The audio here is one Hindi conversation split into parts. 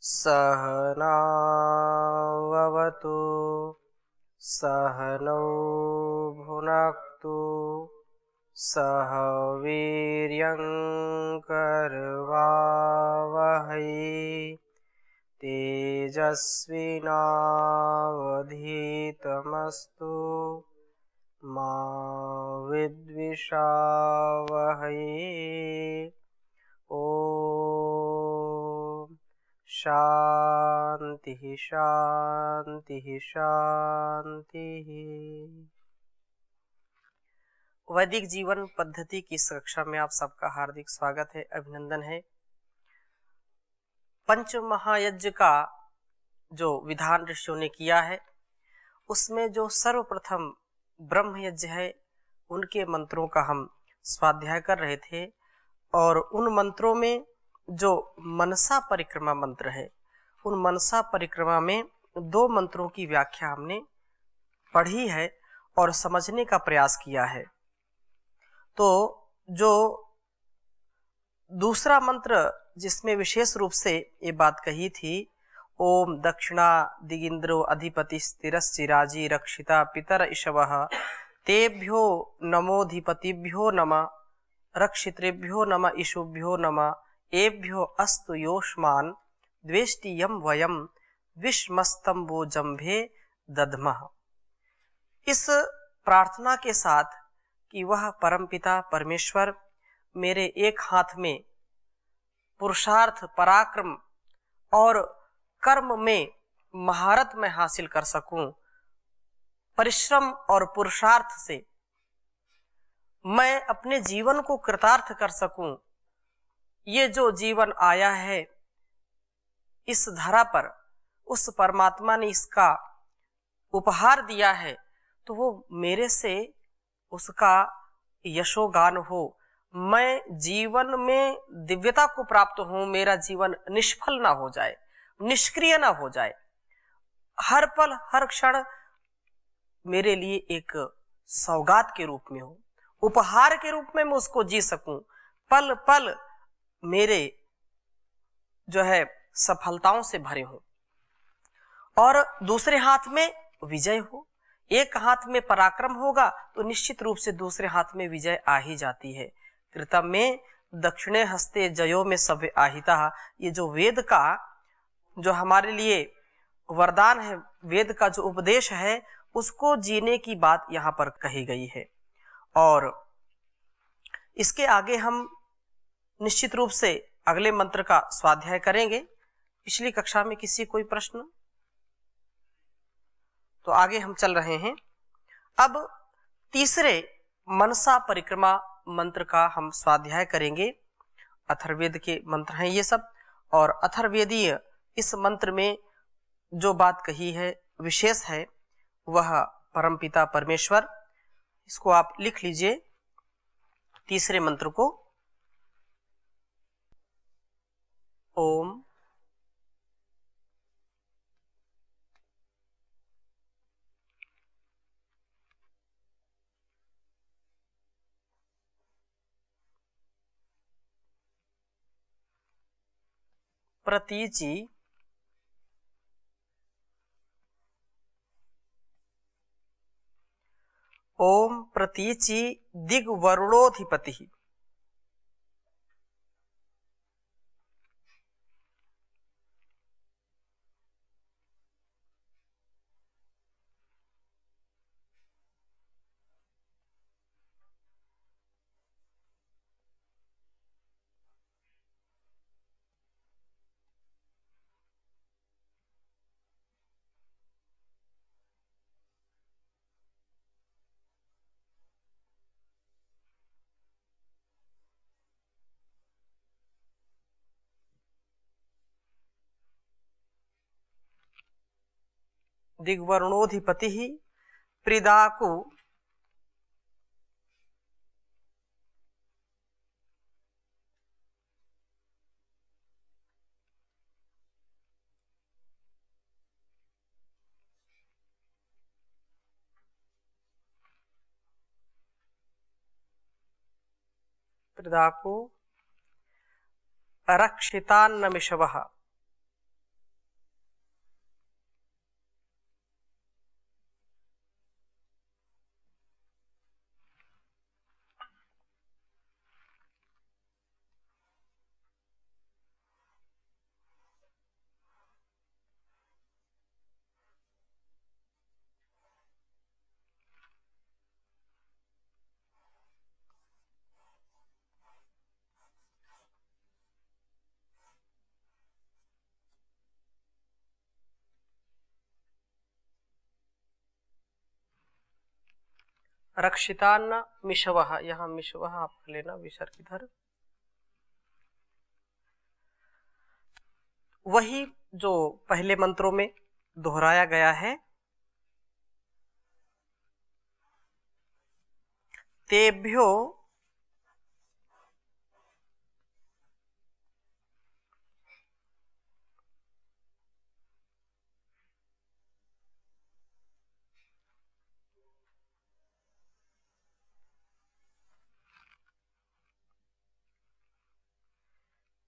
सहनाववतु सहनौ भुनक्तु सह वीर्यङ्करवावहै तेजस्विनावधीतमस्तु मा विद्विषावहै। ओम शांति शांति शांति। वैदिक जीवन पद्धति की इस कक्षा में आप सबका हार्दिक स्वागत है, अभिनंदन है। पंच महायज्ञ का जो विधान ऋषियों ने किया है उसमें जो सर्वप्रथम ब्रह्म यज्ञ है उनके मंत्रों का हम स्वाध्याय कर रहे थे और उन मंत्रों में जो मनसा परिक्रमा मंत्र है उन मनसा परिक्रमा में दो मंत्रों की व्याख्या हमने पढ़ी है और समझने का प्रयास किया है। तो जो दूसरा मंत्र जिसमें विशेष रूप से ये बात कही थी, ओम दक्षिणा दिगिंद्रो अधिपति स्थिरश्चिराजी रक्षिता पितर इषवः तेभ्यो नमोधिपतिभ्यो नमः रक्षितृभ्यो नमः इषुभ्यो नमः एभ्यो अस्तु योष्मान द्वेष्टियम वयम विश्मस्तम वो जम्भे दधमः। इस प्रार्थना के साथ कि वह परमपिता परमेश्वर मेरे एक हाथ में पुरुषार्थ पराक्रम और कर्म में महारत में हासिल कर सकूं, परिश्रम और पुरुषार्थ से मैं अपने जीवन को कृतार्थ कर सकूं। ये जो जीवन आया है इस धरा पर उस परमात्मा ने इसका उपहार दिया है, तो वो मेरे से उसका यशोगान हो, मैं जीवन में दिव्यता को प्राप्त हूं, मेरा जीवन निष्फल ना हो जाए, निष्क्रिय ना हो जाए, हर पल हर क्षण मेरे लिए एक सौगात के रूप में हो, उपहार के रूप में मैं उसको जी सकूं, पल पल मेरे जो है सफलताओं से भरे हो और दूसरे हाथ में विजय हो। एक हाथ में पराक्रम होगा तो निश्चित रूप से दूसरे हाथ में विजय आ ही जाती है। कृतम में दक्षिणे हस्ते जयो में सभ्य आहिता, ये जो वेद का जो हमारे लिए वरदान है, वेद का जो उपदेश है उसको जीने की बात यहाँ पर कही गई है। और इसके आगे हम निश्चित रूप से अगले मंत्र का स्वाध्याय करेंगे। पिछली कक्षा में किसी कोई प्रश्न? तो आगे हम चल रहे हैं। अब तीसरे मनसा परिक्रमा मंत्र का हम स्वाध्याय करेंगे। अथर्ववेद के मंत्र हैं ये सब, और अथर्ववेदीय इस मंत्र में जो बात कही है विशेष है वह परमपिता परमेश्वर। इसको आप लिख लीजिए, तीसरे मंत्र को। ओम प्रतीचि ओम प्रतीचि दिग्वरुणोधिपति दिग्वरुणोधिपति प्रिदाकु प्रदाको रक्षितान्नमिषवः रक्षितान्न मिषवः, यहाँ मिषवः आप लेना विसर्ग इधर। वही जो पहले मंत्रों में दोहराया गया है। तेभ्यो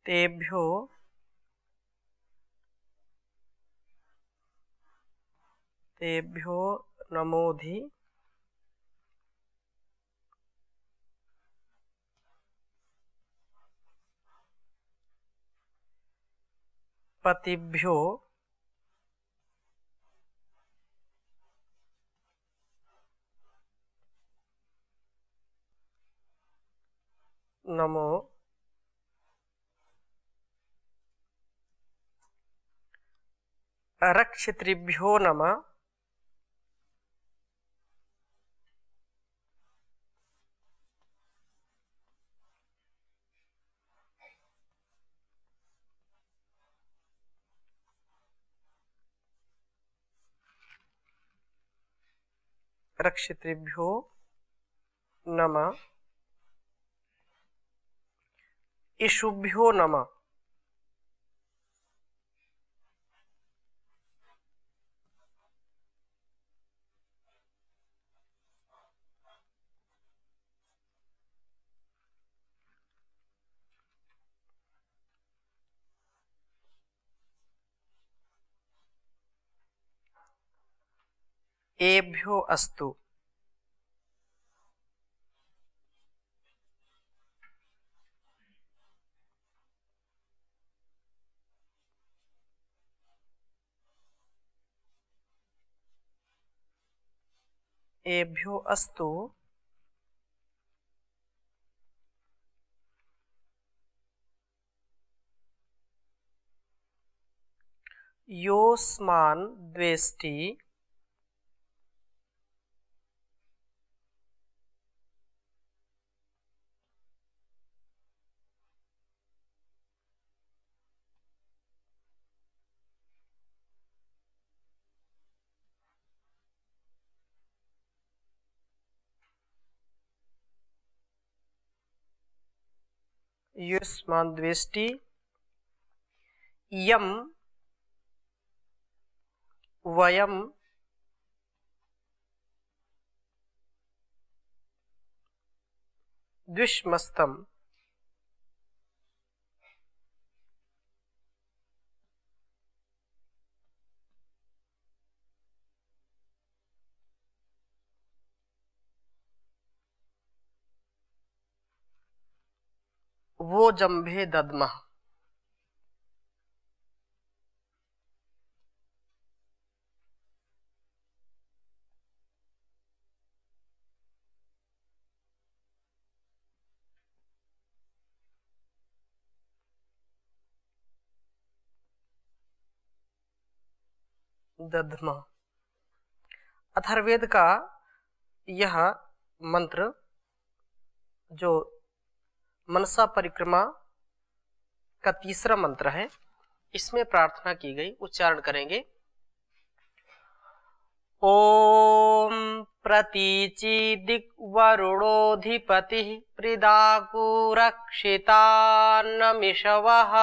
तेभ्यो तेभ्यो नमोधि पतिभ्यो नमो रक्षितृभ्यो नमः रक्षितृभ्यो नमः इषुभ्यो नमः एभ्यो अस्तु एभ्यो अस्तु योऽस्मान् द्वेष्टि योऽस्मान् द्वेष्टि यं वयं द्विष्मस्तम् वो जम्भे दद्मः। दध्मः। अथर्ववेद का यह मंत्र जो मनसा परिक्रमा का तीसरा मंत्र है, इसमें प्रार्थना की गई, उच्चारण करेंगे। ओम प्रतीचि दिग्वरुणोऽधिपतिः प्रीदाकुरक्षितान्नमिषवः।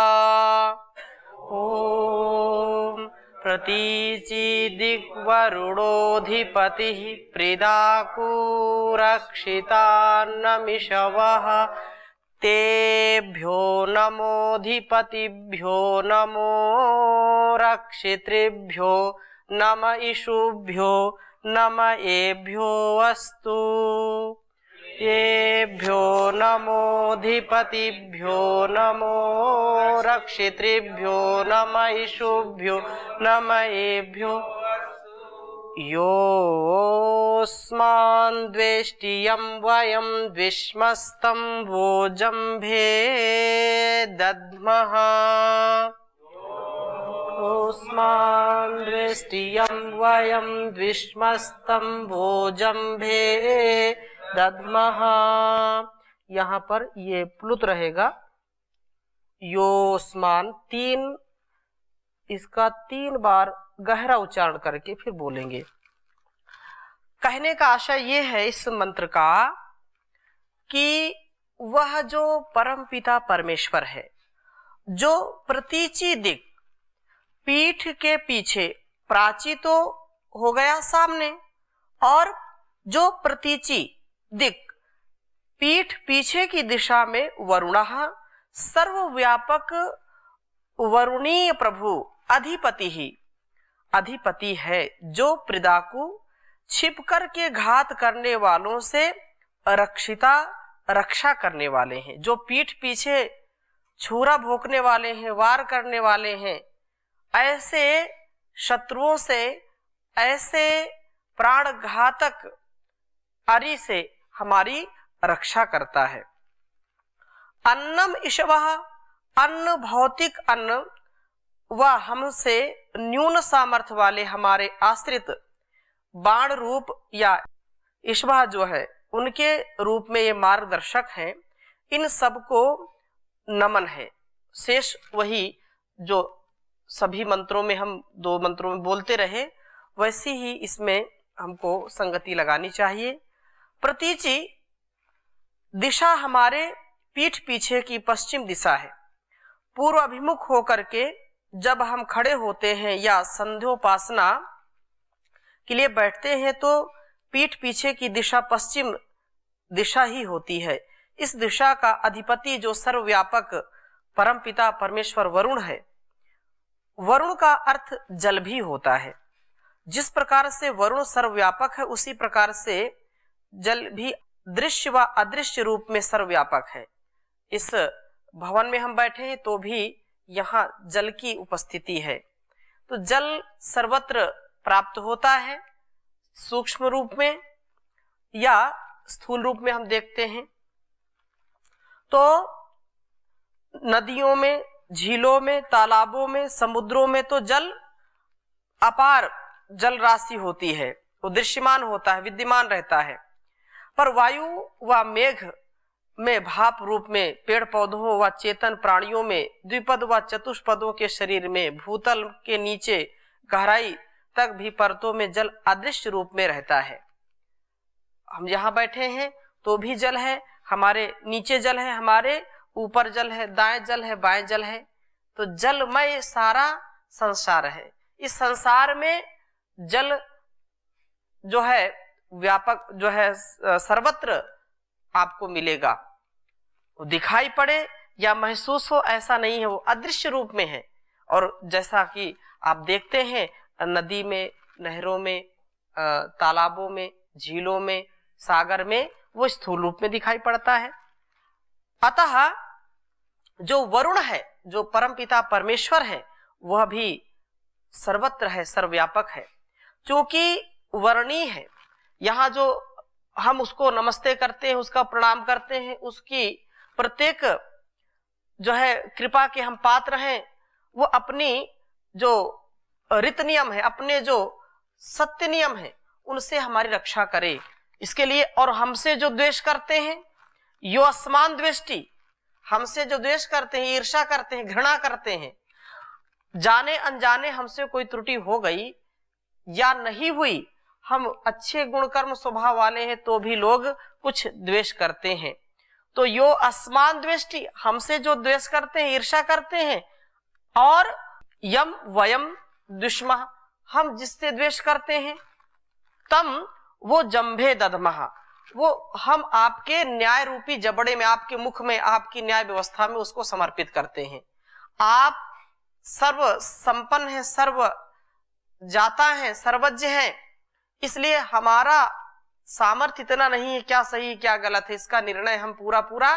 ओम प्रतीचि दिग्वरुणोऽधिपतिः प्रीदाकुरक्षितान्नमिषवः। तेभ्यो नमोऽधिपतिभ्यो नमो रक्षितृभ्यो नम इषुभ्यो नम एभ्यो अस्तु। एभ्यो नमोऽधिपतिभ्यो नमो रक्षितृभ्यो नम इषुभ्यो नम एभ्यो। योऽस्मान् द्वेष्टि यं वयं द्विष्मस्तं वो जम्भे दद्मः। योऽस्मान् दृष्टियं वयं द्विष्मस्तं भोजम्भे दद्मः। यहाँ पर ये प्लुत रहेगा। योऽस्मान् तीन, इसका 3 बार गहरा उच्चारण करके फिर बोलेंगे। कहने का आशय ये है इस मंत्र का कि वह जो परम पिता परमेश्वर है, जो प्रतीचि दिक, पीठ के पीछे, प्राची तो हो गया सामने, और जो प्रतीचि दिक पीठ पीछे की दिशा में वरुणः सर्वव्यापक वरुणीय प्रभु अधिपति ही अधिपति है, जो प्रिदाकु छिप कर के घात करने वालों से रक्षा करने वाले हैं, जो पीठ पीछे छुरा भोंकने वाले हैं, वार करने वाले हैं, ऐसे शत्रुओं से, ऐसे प्राण घातक अरि से हमारी रक्षा करता है। अन्नम ईशवः, अन्न भौतिक अन्न, वह हमसे न्यून सामर्थ्य वाले हमारे आश्रित बाण रूप या ईश्वा जो है उनके रूप में ये मार्गदर्शक हैं। इन सबको नमन है। शेष वही जो सभी मंत्रों में हम 2 मंत्रों में बोलते रहे, वैसी ही इसमें हमको संगति लगानी चाहिए। प्रतीचि दिशा हमारे पीठ पीछे की पश्चिम दिशा है। पूर्व अभिमुख होकर के जब हम खड़े होते हैं या संध्योपासना के लिए बैठते हैं तो पीठ पीछे की दिशा पश्चिम दिशा ही होती है। इस दिशा का अधिपति जो सर्वव्यापक परमपिता परमेश्वर वरुण है, वरुण का अर्थ जल भी होता है। जिस प्रकार से वरुण सर्वव्यापक है, उसी प्रकार से जल भी दृश्य व अदृश्य रूप में सर्वव्यापक है। इस भवन में हम बैठे हैं तो भी यहाँ जल की उपस्थिति है। तो जल सर्वत्र प्राप्त होता है, सूक्ष्म रूप में या स्थूल रूप में हम देखते हैं। तो नदियों में, झीलों में, तालाबों में, समुद्रों में तो जल अपार जल राशि होती है, वो दृश्यमान होता है, विद्यमान रहता है। पर वायु व मेघ में भाप रूप में, पेड़ पौधों व चेतन प्राणियों में, द्विपद व चतुष्पदों के शरीर में, भूतल के नीचे गहराई तक भी परतों में जल अदृश्य रूप में रहता है। हम यहाँ बैठे हैं तो भी जल है, हमारे नीचे जल है, हमारे ऊपर जल है, दाएं जल है, बाएं जल है। तो जलमय सारा संसार है। इस संसार में जल जो है व्यापक, जो है सर्वत्र आपको मिलेगा। वो दिखाई पड़े या महसूस हो ऐसा नहीं है, वो अदृश्य रूप में है। और जैसा कि आप देखते हैं नदी में, नहरों में, तालाबों में, झीलों में, सागर में, वो स्थूल रूप में दिखाई पड़ता है। अतः जो वरुण है, जो परमपिता परमेश्वर है, वह भी सर्वत्र है, सर्वव्यापक है। क्योंकि वर्णी है, यहाँ जो हम उसको नमस्ते करते हैं, उसका प्रणाम करते हैं, उसकी प्रत्येक जो है कृपा के हम पात्र हैं, वो अपनी जो रीत नियम है, अपने जो सत्य नियम है, उनसे हमारी रक्षा करे इसके लिए। और हमसे जो द्वेष करते हैं, यो अस्मान द्वेष्टि, हमसे जो द्वेष करते हैं, ईर्ष्या करते हैं, घृणा करते हैं, जाने अनजाने हमसे कोई त्रुटि हो गई या नहीं हुई, हम अच्छे गुण कर्म स्वभाव वाले हैं तो भी लोग कुछ द्वेष करते हैं। तो यो अस्मान द्वेष्टि, हमसे जो द्वेष करते हैं, ईर्ष्या करते हैं, और यम वयम दुष्मः, हम जिससे द्वेष करते हैं, तम वो जंभे दधमः, वो हम आपके न्याय रूपी जबड़े में, आपके मुख में, आपकी न्याय व्यवस्था में उसको समर्पित करते हैं। आप सर्व संपन्न हैं, सर्व जाता है, सर्वज्ञ है, इसलिए हमारा सामर्थ्य इतना नहीं है क्या सही है क्या गलत है, इसका निर्णय हम पूरा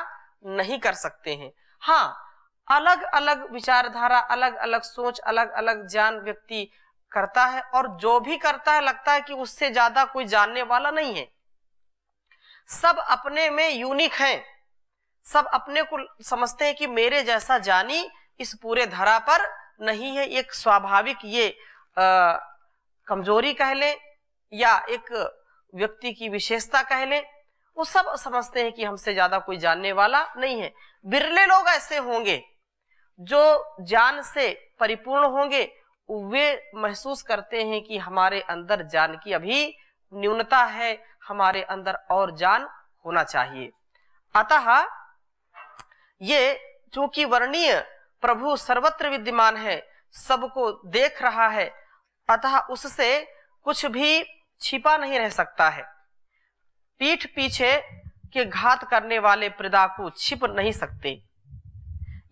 नहीं कर सकते हैं। हाँ, अलग अलग विचारधारा, अलग अलग सोच, अलग अलग ज्ञान व्यक्ति करता है, और जो भी करता है लगता है कि उससे ज्यादा कोई जानने वाला नहीं है। सब अपने में यूनिक हैं, सब अपने को समझते हैं कि मेरे जैसा ज्ञानी इस पूरे धरा पर नहीं है, एक स्वाभाविक ये कमजोरी कह लें या एक व्यक्ति की विशेषता कह लें, वो सब समझते हैं कि हमसे ज्यादा कोई जानने वाला नहीं है। बिरले लोग ऐसे होंगे जो ज्ञान से परिपूर्ण होंगे, वे महसूस करते हैं कि हमारे अंदर ज्ञान की अभी न्यूनता है, हमारे अंदर और ज्ञान होना चाहिए। अतः ये चूंकि वर्णीय प्रभु सर्वत्र विद्यमान है, सबको देख रहा है, अतः उससे कुछ भी छिपा नहीं रह सकता है। पीठ पीछे के घात करने वाले प्रेदाकु छिप नहीं सकते।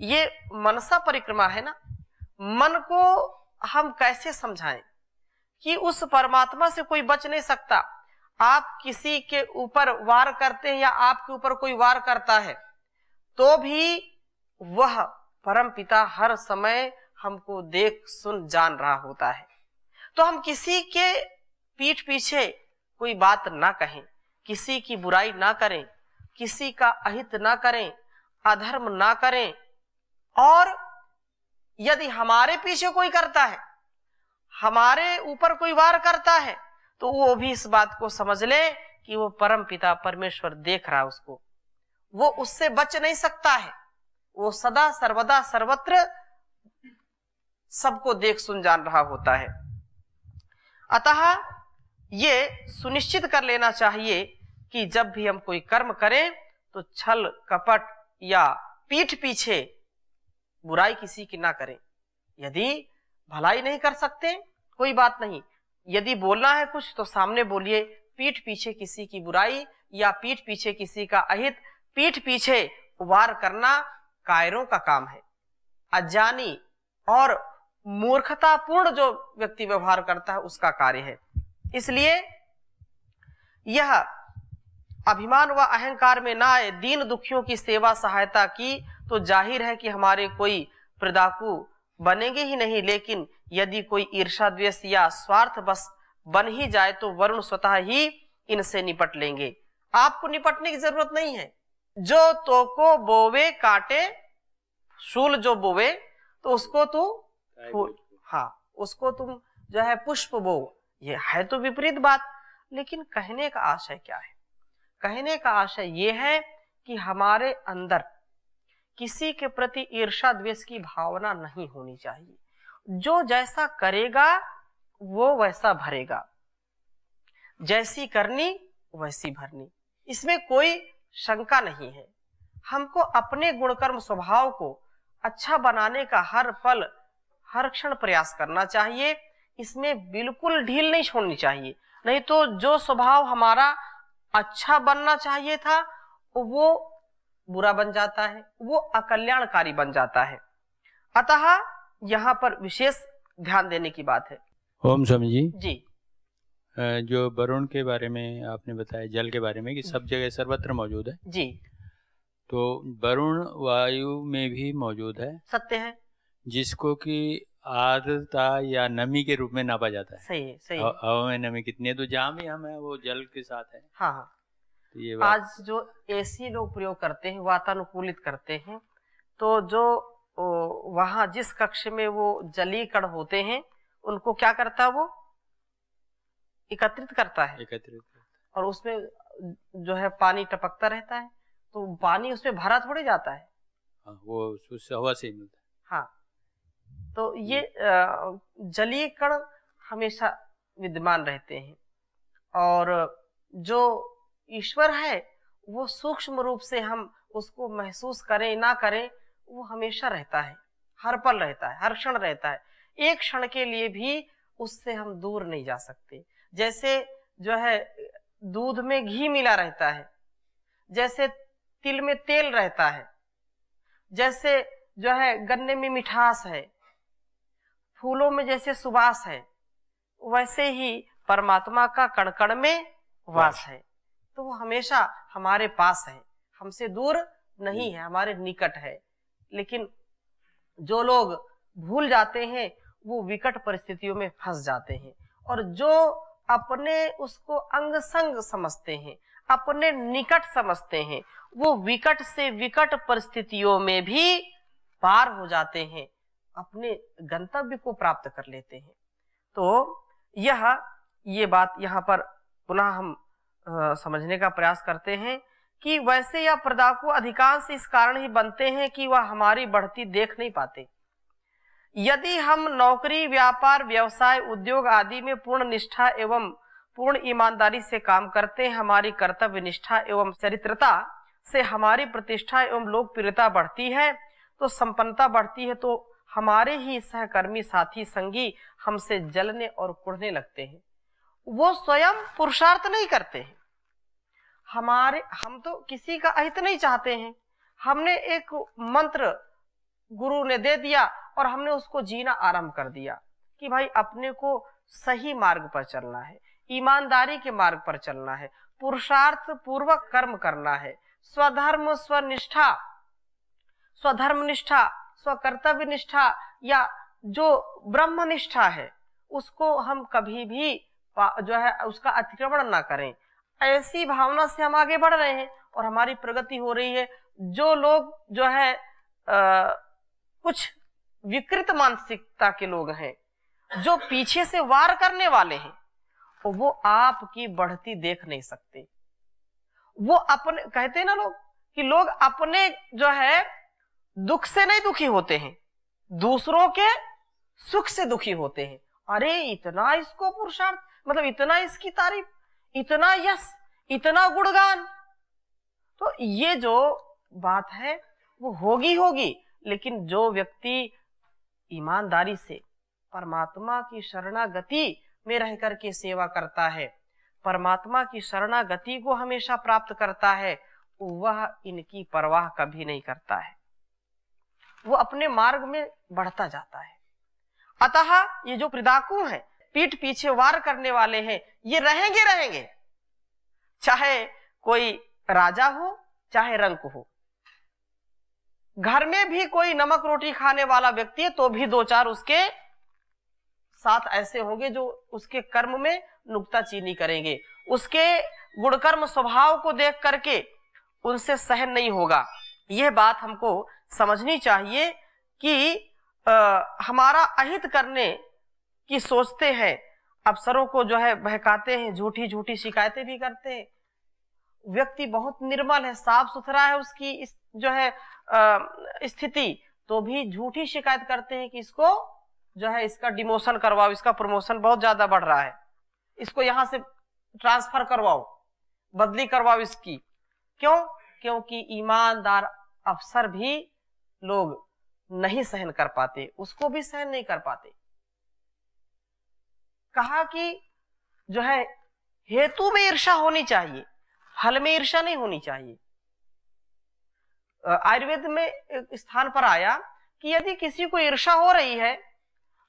ये मनसा परिक्रमा है ना, मन को हम कैसे समझाएं कि उस परमात्मा से कोई बच नहीं सकता। आप किसी के ऊपर वार करते हैं या आपके ऊपर कोई वार करता है तो भी वह परम पिता हर समय हमको देख सुन जान रहा होता है। तो हम किसी के पीठ पीछे कोई बात ना कहें, किसी की बुराई ना करें, किसी का अहित ना करें, अधर्म ना करें। और यदि हमारे पीछे कोई करता है, हमारे ऊपर कोई वार करता है, तो वो भी इस बात को समझ ले कि वो परम पिता परमेश्वर देख रहा है उसको, वो उससे बच नहीं सकता है। वो सदा सर्वदा सर्वत्र सबको देख सुन जान रहा होता है। अतः ये सुनिश्चित कर लेना चाहिए कि जब भी हम कोई कर्म करें तो छल कपट या पीठ पीछे बुराई किसी की ना करें। यदि भलाई नहीं कर सकते कोई बात नहीं, यदि बोलना है कुछ तो सामने बोलिए। पीठ पीछे किसी की बुराई या पीठ पीछे किसी का अहित, पीठ पीछे वार करना कायरों का काम है। अज्ञानी और मूर्खतापूर्ण जो व्यक्ति व्यवहार करता है उसका कार्य है। इसलिए यह अभिमान व अहंकार में ना आए, दीन दुखियों की सेवा सहायता की तो जाहिर है कि हमारे कोई प्रदाकु बनेंगे ही नहीं। लेकिन यदि कोई ईर्षा द्वेष या स्वार्थ बस बन ही जाए तो वरुण स्वतः ही इनसे निपट लेंगे। आपको निपटने की जरूरत नहीं है। जो तो को बोवे काटे, शूल जो बोवे तो उसको तू फूल, हाँ उसको तुम जो है पुष्प बो। ये है तो विपरीत बात, लेकिन कहने का आशय क्या है? कहने का आशय ये है कि हमारे अंदर किसी के प्रति ईर्षा द्वेष की भावना नहीं होनी चाहिए। जो जैसा करेगा वो वैसा भरेगा, जैसी करनी वैसी भरनी, इसमें कोई शंका नहीं है। हमको अपने गुणकर्म स्वभाव को अच्छा बनाने का हर पल हर क्षण प्रयास करना चाहिए। इसमें बिल्कुल ढील नहीं छोड़नी चाहिए, नहीं तो जो स्वभाव हमारा अच्छा बनना चाहिए था वो बुरा बन जाता है, वो अकल्याणकारी बन जाता है। अतः यहाँ पर विशेष ध्यान देने की बात है। ओम स्वामी जी। जी, जो वरुण के बारे में आपने बताया, जल के बारे में कि सब जगह सर्वत्र मौजूद है जी, तो वरुण वायु में भी मौजूद है, सत्य है, जिसको कि आर्द्रता या नमी के रूप में नापा जाता है। सही है, सही है। हवा में नमी कितनी है, तो जहाँ भी हम है वो जल के साथ है। हाँ हाँ। तो ये आज जो एसी लोग प्रयोग करते हैं, वातानुकूलित करते हैं, तो जो वहां जिस कक्ष में वो जलीय कण होते हैं उनको क्या करता है, वो एकत्रित करता है, और उसमें जो है पानी टपकता रहता है, तो पानी उसमें भरा थोड़े जाता है। हाँ, वो उससे हवा से मिलता है। हाँ, तो ये जलीय कण हमेशा विद्यमान रहते हैं, और जो ईश्वर है वो सूक्ष्म रूप से हम उसको महसूस करें ना करें वो हमेशा रहता है, हर पल रहता है, हर क्षण रहता है। एक क्षण के लिए भी उससे हम दूर नहीं जा सकते। जैसे जो है दूध में घी मिला रहता है, जैसे तिल में तेल रहता है, जैसे जो है गन्ने में मिठास है, फूलों में जैसे सुवास है, वैसे ही परमात्मा का कण कण में वास है। तो वो हमेशा हमारे पास है, हमसे दूर नहीं है, हमारे निकट है। लेकिन जो लोग भूल जाते हैं वो विकट परिस्थितियों में फंस जाते हैं, और जो अपने उसको अंग संग समझते हैं, अपने निकट समझते हैं, वो विकट से विकट परिस्थितियों में भी पार हो जाते हैं अपने गंतव्य को प्राप्त कर लेते हैं। तो ये बात यहाँ पर पुनः हम समझने का प्रयास करते हैं कि वैसे यह पदार्थ अधिकांश इस कारण ही बनते हैं कि वह हमारी बढ़ती देख नहीं पाते। यदि हम नौकरी, व्यापार, व्यवसाय, उद्योग आदि में पूर्ण निष्ठा एवं पूर्ण ईमानदारी से काम करते हैं, हमारी कर्तव्य निष्ठा एवं चरित्रता से हमारी प्रतिष्ठा एवं लोकप्रियता बढ़ती है, तो संपन्नता बढ़ती है, तो हमारे ही सहकर्मी, साथी, संगी हमसे जलने और कुढ़ने लगते हैं। वो स्वयं पुरुषार्थ नहीं करते हैं। हम तो किसी का अहित नहीं चाहते हैं। हमने एक मंत्र गुरु ने दे दिया और हमने उसको जीना आरंभ कर दिया कि भाई अपने को सही मार्ग पर चलना है, ईमानदारी के मार्ग पर चलना है, पुरुषार्थ पूर्वक कर्म करना है, स्वधर्म, स्वनिष्ठा, स्वधर्मनिष्ठा, स्वकर्तव्य निष्ठा या जो ब्रह्मनिष्ठा है उसको हम कभी भी जो है उसका अतिक्रमण ना करें। ऐसी भावना से हम आगे बढ़ रहे हैं और हमारी प्रगति हो रही है। जो लोग जो है कुछ विकृत मानसिकता के लोग हैं, जो पीछे से वार करने वाले हैं, वो आपकी बढ़ती देख नहीं सकते। वो अपने कहते हैं ना लोग कि लोग अपने जो है दुख से नहीं दुखी होते हैं, दूसरों के सुख से दुखी होते हैं। अरे इतना इसको पुरुषार्थ, मतलब इतना इसकी तारीफ, इतना यश, इतना गुणगान। तो ये जो बात है वो होगी, लेकिन जो व्यक्ति ईमानदारी से परमात्मा की शरणागति में रह करके सेवा करता है, परमात्मा की शरणागति को हमेशा प्राप्त करता है, वह इनकी परवाह कभी नहीं करता है, वो अपने मार्ग में बढ़ता जाता है। अतः ये जो पृथाकु हैं, पीठ पीछे वार करने वाले हैं, ये रहेंगे, चाहे कोई राजा हो चाहे रंक हो। घर में भी कोई नमक रोटी खाने वाला व्यक्ति है तो भी दो चार उसके साथ ऐसे होंगे जो उसके कर्म में नुक्ताचीनी करेंगे, उसके गुणकर्म स्वभाव को देख करके उनसे सहन नहीं होगा। यह बात हमको समझनी चाहिए कि हमारा अहित करने की सोचते हैं, अफसरों को जो है बहकाते हैं, झूठी शिकायतें भी करते हैं। व्यक्ति बहुत निर्मल है, साफ सुथरा है उसकी जो है स्थिति, तो भी झूठी शिकायत करते हैं कि इसको जो है इसका डिमोशन करवाओ, इसका प्रमोशन बहुत ज्यादा बढ़ रहा है, इसको यहां से ट्रांसफर करवाओ, बदली करवाओ इसकी। क्यों? क्योंकि ईमानदार अफसर भी लोग नहीं सहन कर पाते, उसको भी सहन नहीं कर पाते। कहा कि जो है हेतु में ईर्ष्या होनी चाहिए, फल में ईर्ष्या नहीं होनी चाहिए। आयुर्वेद में एक स्थान पर आया कि यदि किसी को ईर्ष्या हो रही है,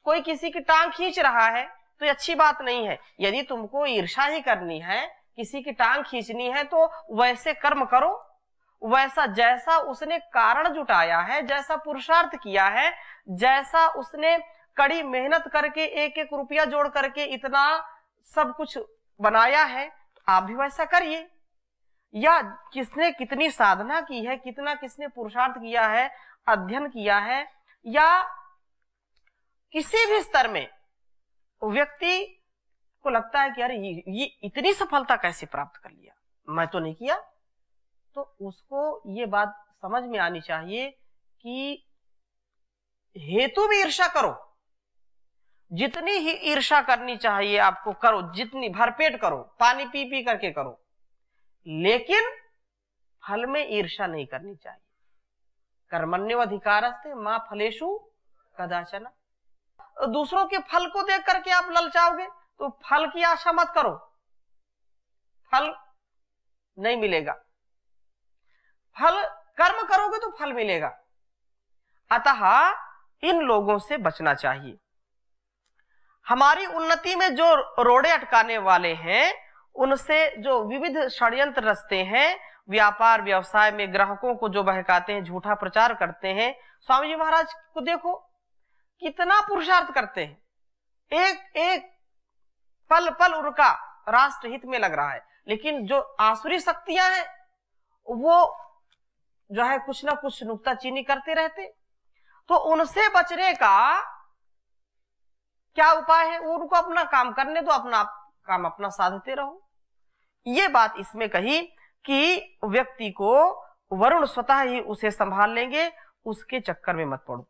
कोई किसी की टांग खींच रहा है, तो ये अच्छी बात नहीं है। यदि तुमको ईर्ष्या ही करनी है, किसी की टांग खींचनी है, तो वैसे कर्म करो, वैसा जैसा उसने कारण जुटाया है, जैसा पुरुषार्थ किया है, जैसा उसने कड़ी मेहनत करके एक एक रुपया जोड़ करके इतना सब कुछ बनाया है, तो आप भी वैसा करिए। या किसने कितनी साधना की है, कितना किसने पुरुषार्थ किया है, अध्ययन किया है, या किसी भी स्तर में व्यक्ति को लगता है कि अरे ये इतनी सफलता कैसे प्राप्त कर लिया, मैं तो नहीं किया, तो उसको ये बात समझ में आनी चाहिए कि हेतु भी ईर्ष्या करो, जितनी ही ईर्ष्या करनी चाहिए आपको करो, जितनी भरपेट करो, पानी पी पी करके करो, लेकिन फल में ईर्ष्या नहीं करनी चाहिए। कर्मण्येवाधिकारस्ते मा फलेषु कदाचन। दूसरों के फल को देख करके आप ललचाओगे तो फल की आशा मत करो, फल नहीं मिलेगा। फल कर्म करोगे तो फल मिलेगा। अतः इन लोगों से बचना चाहिए। हमारी उन्नति में जो रोड़े अटकाने वाले हैं, उनसे जो विविध षड्यंत्र रचते हैं, व्यापार व्यवसाय में ग्राहकों को जो बहकाते हैं, झूठा प्रचार करते हैं। स्वामी जी महाराज को देखो कितना पुरुषार्थ करते हैं, एक एक पल पल उनका राष्ट्र हित में लग रहा है, लेकिन जो आसुरी शक्तियां हैं वो जो है कुछ ना कुछ नुक्ताचीनी करते रहते। तो उनसे बचने का क्या उपाय है? उनको अपना काम करने दो, अपना काम अपना साधते रहो। ये बात इसमें कही कि व्यक्ति को वरुण स्वतः ही उसे संभाल लेंगे, उसके चक्कर में मत पड़ो।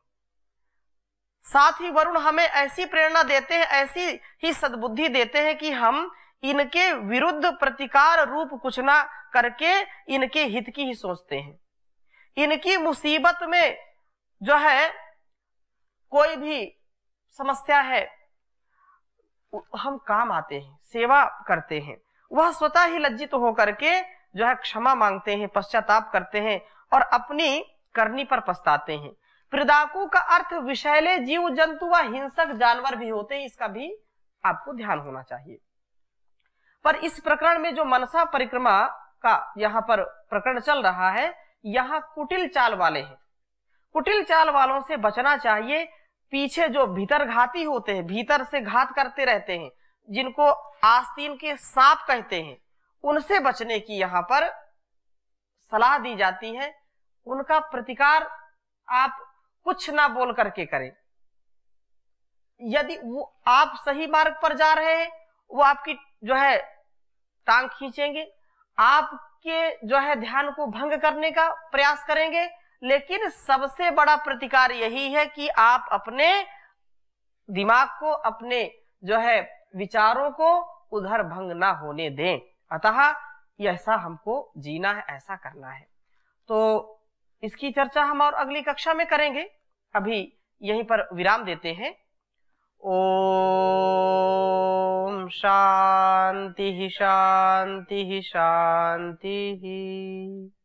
साथ ही वरुण हमें ऐसी प्रेरणा देते हैं, ऐसी ही सद्बुद्धि देते हैं कि हम इनके विरुद्ध प्रतिकार रूप कुछ ना करके इनके हित की ही सोचते हैं। इनकी मुसीबत में जो है कोई भी समस्या है, हम काम आते हैं, सेवा करते हैं। वह स्वतः ही लज्जित होकर के जो है क्षमा मांगते हैं, पश्चाताप करते हैं और अपनी करनी पर पछताते हैं। पृदाकु का अर्थ विषैले जीव जंतु व हिंसक जानवर भी होते हैं, इसका भी आपको ध्यान होना चाहिए। पर इस प्रकरण में जो मनसा परिक्रमा का यहाँ पर प्रकरण चल रहा है, यहाँ कुटिल चाल वाले हैं। कुटिल चाल वालों से बचना चाहिए। पीछे जो भीतर घाती होते हैं, भीतर से घात करते रहते हैं, जिनको आस्तीन के सांप कहते हैं, उनसे बचने की यहाँ पर सलाह दी जाती है। उनका प्रतिकार आप कुछ ना बोल करके करें। यदि वो आप सही मार्ग पर जा रहे हैं, वो आपकी जो है टांग खींचेंगे, आपके जो है ध्यान को भंग करने का प्रयास करेंगे। लेकिन सबसे बड़ा प्रतिकार यही है कि आप अपने दिमाग को, अपने जो है विचारों को उधर भंग ना होने दें। अतः ऐसा हमको जीना है, ऐसा करना है। तो इसकी चर्चा हम और अगली कक्षा में करेंगे। अभी यहीं पर विराम देते हैं। ओम शांति शांति शांति।